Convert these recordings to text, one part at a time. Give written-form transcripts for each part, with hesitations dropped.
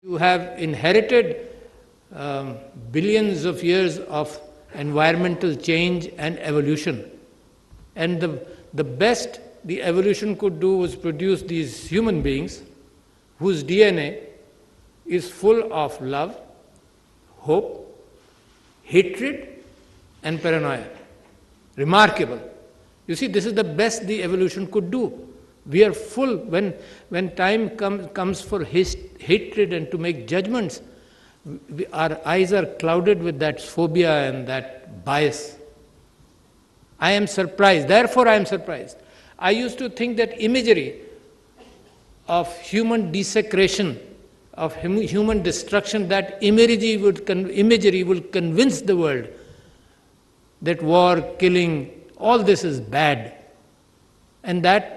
You have inherited billions of years of environmental change and evolution. And the best the evolution could do was produce these human beings whose DNA is full of love, hope, hatred, and paranoia. Remarkable. You see, this is the best the evolution could do. We are full, when time comes for hatred and to make judgments, our eyes are clouded with that phobia and that bias. I am surprised, therefore I am surprised. I used to think that imagery of human desecration, of human destruction, that imagery will convince the world that war, killing, all this is bad. And that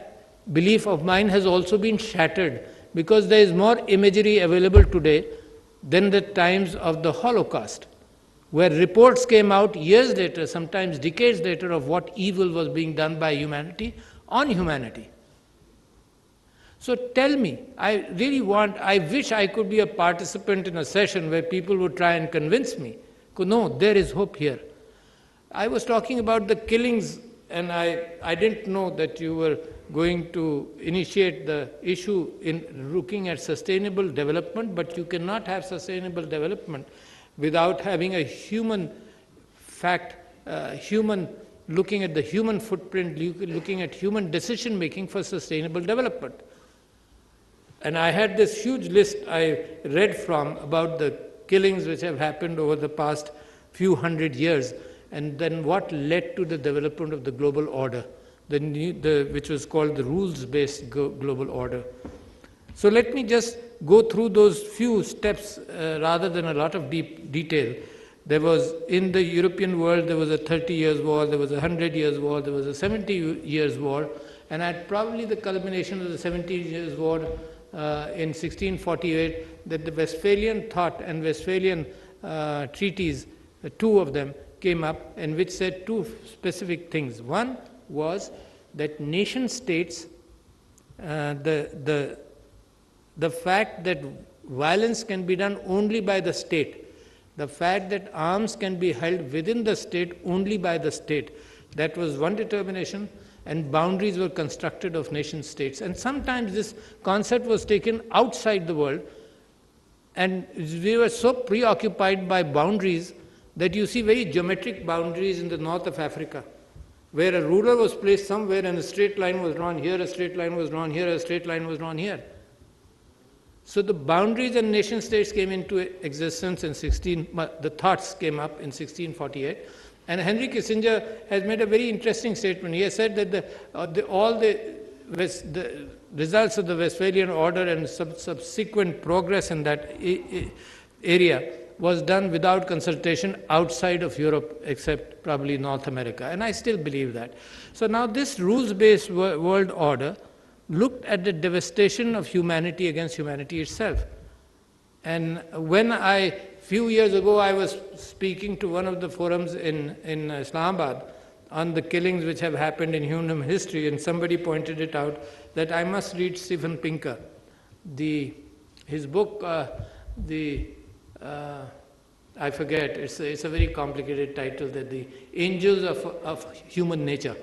belief of mine has also been shattered, because there is more imagery available today than the times of the Holocaust, where reports came out years later, sometimes decades later, of what evil was being done by humanity on humanity. So tell me, I wish I could be a participant in a session where people would try and convince me, no, there is hope here. I was talking about the killings, and I didn't know that you were going to initiate the issue in looking at sustainable development, but you cannot have sustainable development without having a human looking at the human footprint, looking at human decision making for sustainable development. And I had this huge list I read from about the killings which have happened over the past few hundred years, and then what led to the development of the global order, which was called the rules-based global order. So let me just go through those few steps rather than a lot of deep detail. There was, in the European world, there was a 30 years war, there was a 100 years war, there was a 70 years war, and at probably the culmination of the 70 years war in 1648, that the Westphalian thought and Westphalian treaties, two of them, came up, and which said two specific things. One was that nation states, the fact that violence can be done only by the state, the fact that arms can be held within the state only by the state, that was one determination, and boundaries were constructed of nation states. And sometimes this concept was taken outside the world, and we were so preoccupied by boundaries that you see very geometric boundaries in the north of Africa, where a ruler was placed somewhere and a straight line was drawn here, a straight line was drawn here, a straight line was drawn here. So the boundaries and nation states came into existence in the thoughts came up in 1648. And Henry Kissinger has made a very interesting statement. He has said that all the results of the Westphalian order and subsequent progress in that area was done without consultation outside of Europe, except probably North America. And I still believe that. So now this rules-based world order looked at the devastation of humanity against humanity itself. And when few years ago, I was speaking to one of the forums in Islamabad on the killings which have happened in human history, and somebody pointed it out that I must read Steven Pinker. His book, I forget, it's a very complicated title, that the Angels of Human Nature.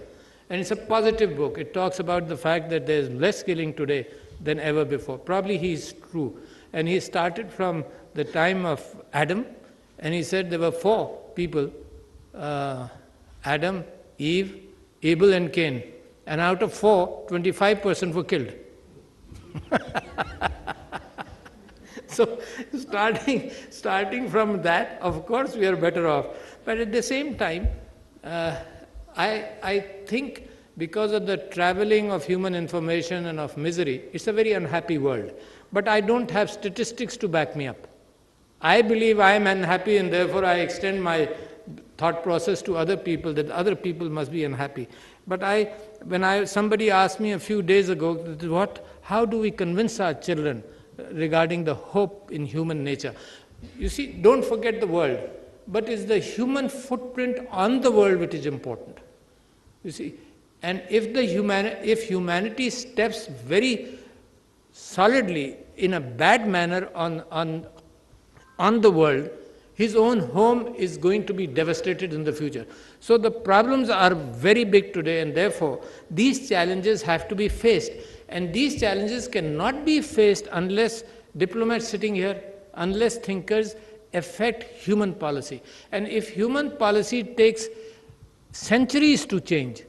And it's a positive book. It talks about the fact that there's less killing today than ever before. Probably he's true. And he started from the time of Adam, and he said there were 4 people, Adam, Eve, Abel and Cain. And out of 4, 25% were killed. So starting from that, of course we are better off. But at the same time, I think because of the traveling of human information and of misery, it's a very unhappy world. But I don't have statistics to back me up. I believe I am unhappy, and therefore I extend my thought process to other people, that other people must be unhappy. But somebody asked me a few days ago, how do we convince our children regarding the hope in human nature? You see, don't forget the world, but it's the human footprint on the world which is important. You see, and if humanity steps very solidly in a bad manner on the world, his own home is going to be devastated in the future. So the problems are very big today, and therefore these challenges have to be faced. And these challenges cannot be faced unless diplomats sitting here, unless thinkers affect human policy. And if human policy takes centuries to change,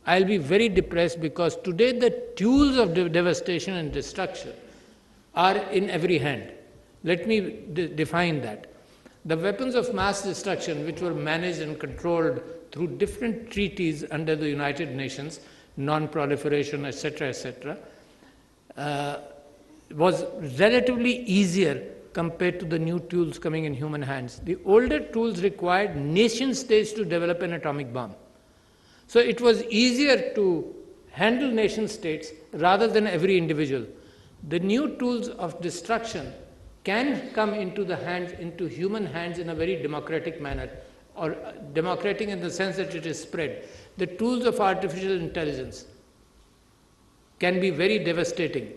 I'll be very depressed, because today the tools of devastation and destruction are in every hand. Let me define that. The weapons of mass destruction, which were managed and controlled through different treaties under the United Nations, non-proliferation, etc., was relatively easier compared to the new tools coming in human hands. The older tools required nation states to develop an atomic bomb. So it was easier to handle nation states rather than every individual. The new tools of destruction can come into human hands in a very democratic manner, or democratic in the sense that it is spread. The tools of artificial intelligence can be very devastating.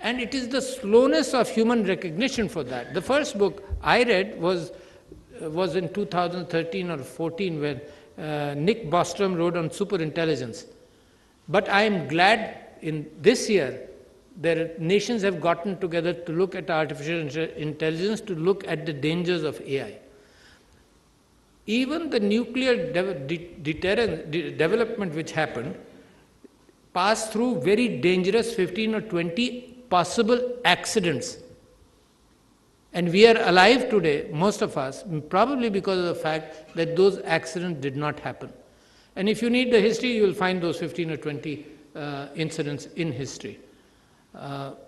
And it is the slowness of human recognition for that. The first book I read was in 2013 or 14, when Nick Bostrom wrote on superintelligence. But I am glad in this year nations have gotten together to look at artificial intelligence, to look at the dangers of AI. Even the nuclear development which happened passed through very dangerous 15 or 20 possible accidents. And we are alive today, most of us, probably because of the fact that those accidents did not happen. And if you need the history, you will find those 15 or 20 incidents in history.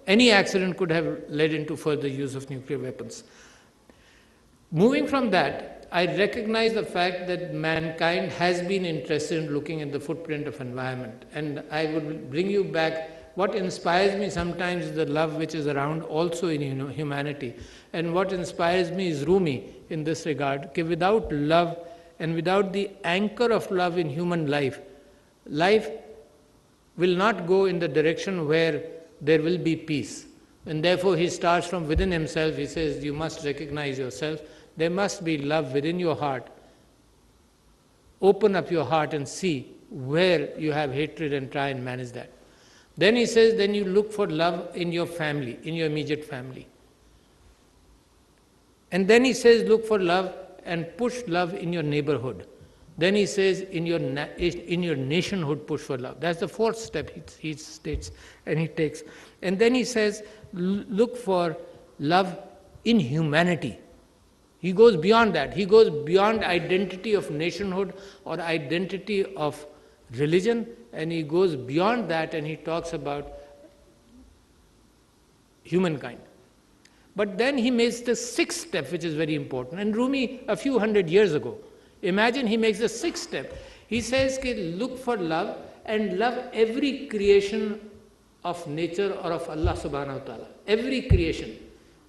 Any accident could have led into further use of nuclear weapons. Moving from that, I recognize the fact that mankind has been interested in looking at the footprint of environment. And I would bring you back, what inspires me sometimes is the love which is around also in humanity. And what inspires me is Rumi in this regard, that without love and without the anchor of love in human life, life will not go in the direction where there will be peace. And therefore he starts from within himself. He says, you must recognize yourself. There must be love within your heart. Open up your heart and see where you have hatred and try and manage that. Then he says, then you look for love in your family, in your immediate family. And then he says, look for love and push love in your neighborhood. Then he says, in your nationhood, push for love. That's the fourth step he states and he takes. And then he says, look for love in humanity. He goes beyond that. He goes beyond identity of nationhood or identity of religion, and he goes beyond that and he talks about humankind. But then he makes the sixth step, which is very important. And Rumi, a few hundred years ago, imagine he makes the sixth step. He says, look for love and love every creation of nature or of Allah subhanahu wa ta'ala. Every creation,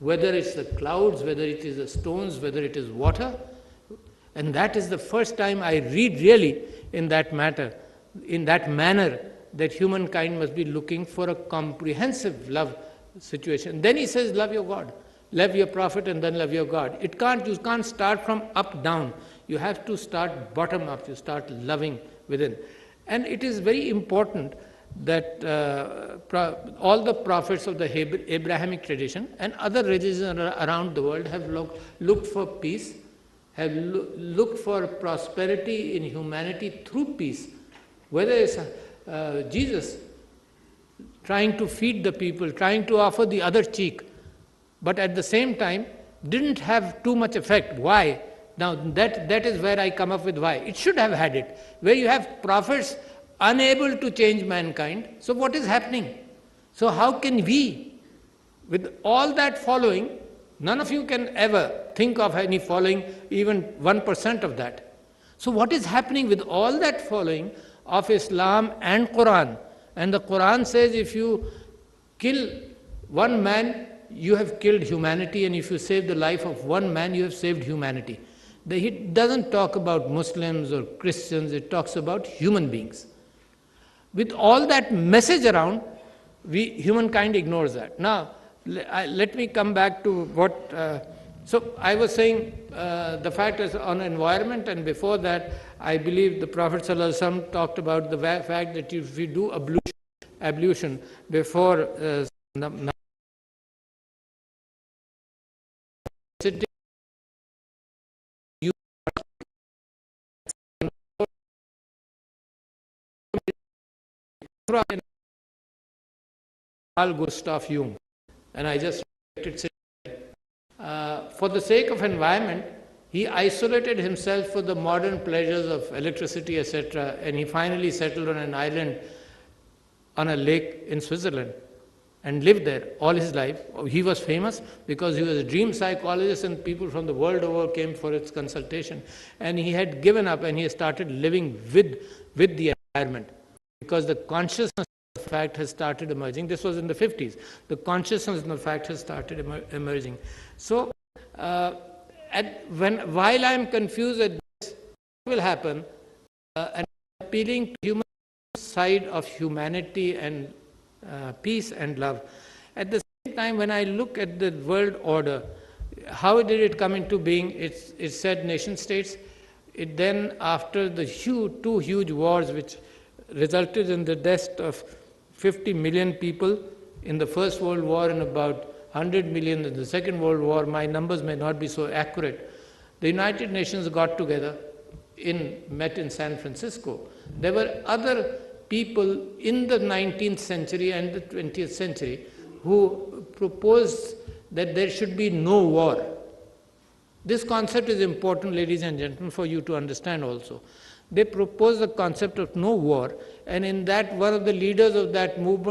whether it's the clouds, whether it is the stones, whether it is water. And that is the first time I read really in that manner, that humankind must be looking for a comprehensive love situation. Then he says, love your God, love your Prophet, and then love your God. You can't start from up down. You have to start bottom up. You start loving within. And it is very important that all the prophets of the Abrahamic tradition and other religions around the world have looked for peace, have looked for prosperity in humanity through peace. Whether it's Jesus trying to feed the people, trying to offer the other cheek, but at the same time didn't have too much effect. Why? Now that is where I come up with why. It should have had it. Where you have prophets unable to change mankind, so what is happening? So how can we, with all that following, none of you can ever think of any following, even 1% of that. So what is happening with all that following of Islam and Quran? And the Quran says if you kill one man, you have killed humanity, and if you save the life of one man, you have saved humanity. It doesn't talk about Muslims or Christians, it talks about human beings. With all that message around, humankind ignores that. Now, let me come back to what. So I was saying the fact is on environment, and before that, I believe the Prophet ﷺ talked about the fact that if we do ablution before sitting, you Carl Gustav Jung, and I just for the sake of environment, he isolated himself for the modern pleasures of electricity, etc., and he finally settled on an island on a lake in Switzerland and lived there all his life. He was famous because he was a dream psychologist and people from the world over came for its consultation. And he had given up and he started living with the environment because the consciousness of the fact has started emerging. This was in the 50s. The consciousness of the fact has started emerging. So, while I am confused at this, what will happen, and appealing to human side of humanity and peace and love. At the same time, when I look at the world order, how did it come into being? It said nation states. It then, after the two huge wars which resulted in the death of 50 million people in the First World War and about 100 million in the Second World War, my numbers may not be so accurate. The United Nations got together, met in San Francisco. There were other people in the 19th century and the 20th century who proposed that there should be no war. This concept is important, ladies and gentlemen, for you to understand also. They proposed the concept of no war, and in that, one of the leaders of that movement